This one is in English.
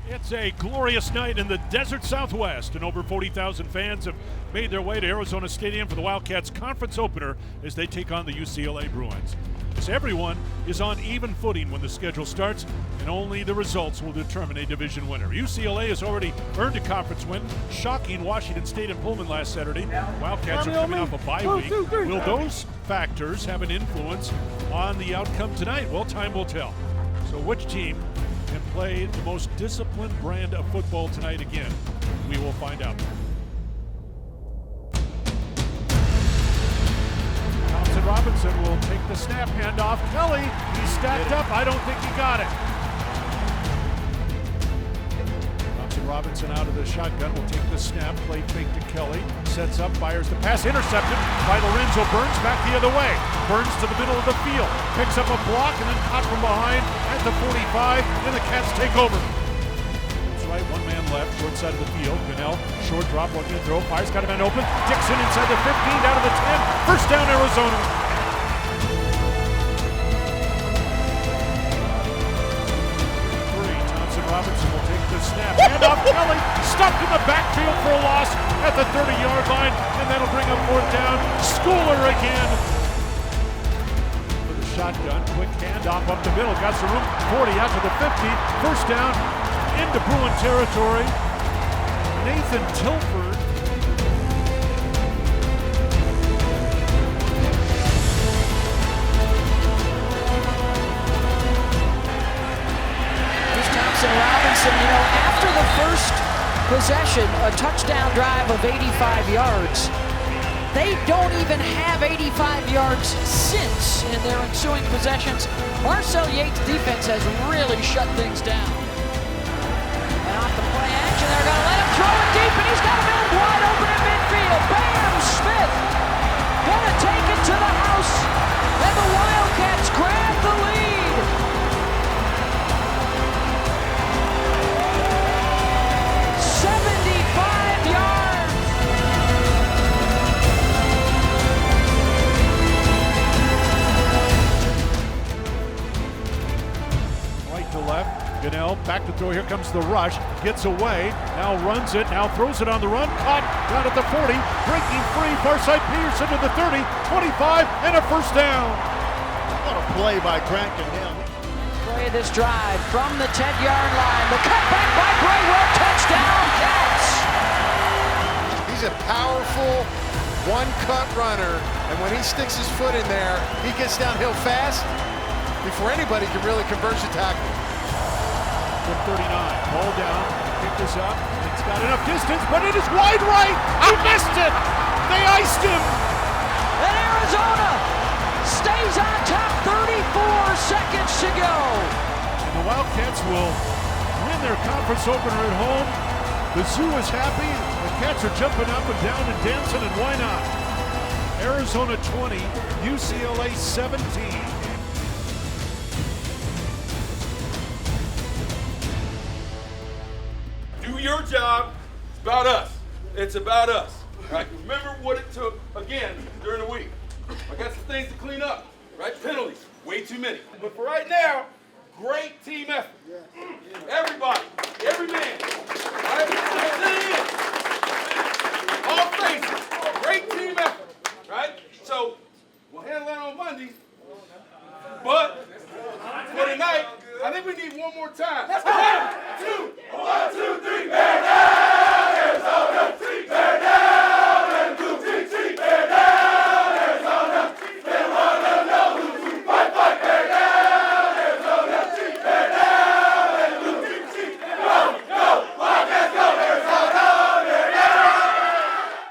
It's a glorious night in the desert Southwest, and over 40,000 fans have made their way to Arizona Stadium for the Wildcats conference opener as they take on the UCLA Bruins. As everyone is on even footing when the schedule starts, and only the results will determine a division winner. UCLA has already earned a conference win, shocking Washington State and Pullman last Saturday. Wildcats are coming off a bye week. Will those factors have an influence on the outcome tonight? Well, time will tell. So which team can play the most disciplined brand of football tonight again? We will find out. Robinson will take the snap, hand off Kelly. He's stacked up. I don't think he got it. Robinson out of the shotgun will take the snap, play fake to Kelly, sets up, fires the pass, intercepted by Lorenzo Burns, back the other way. Burns to the middle of the field, picks up a block and then caught from behind at the 45, and the Cats take over. That's right, one man left, short side of the field. Gunnell, short drop, looking to throw, fires, got a man open. Dixon inside the 15, down to the 10, first down Arizona. Robinson will take the snap, hand off Kelly, stuffed in the backfield for a loss at the 30-yard line, and that'll bring up fourth down. Schooler again with a shotgun, quick handoff up the middle, got some room, 40 out to the 50, first down into Bruin territory. Nathan Tilford. Robinson, after the first possession, a touchdown drive of 85 yards, they don't even have 85 yards since in their ensuing possessions. Marcel Yates' defense has really shut things down. And off the play action, they're going to let him throw it deep, and he's got a man wide open in midfield. Bam! Smith going to take it to the house, and the Wildcats grab the lead. Gunnell back to throw. Here comes the rush. Gets away. Now runs it. Now throws it on the run. Caught down at the 40. Breaking free. Far side Peterson to the 30. 25 and a first down. What a play by Grant Gunnell. Play this drive from the 10-yard line. The cutback by Braywell. Touchdown Cats. He's a powerful one-cut runner, and when he sticks his foot in there, he gets downhill fast before anybody can really converge the tackle. 39, ball down, pick this up, it's got enough distance, but it is wide right, he missed it, they iced him. And Arizona stays on top, 34 seconds to go. And the Wildcats will win their conference opener at home. The Zoo is happy, the Cats are jumping up and down and dancing, and why not? Arizona 20, UCLA 17. Do your job. It's about us. It's about us. Right? Remember what it took, again, during the week. I got some things to clean up. Right? Penalties. Way too many. But for right now, great team effort. Everybody.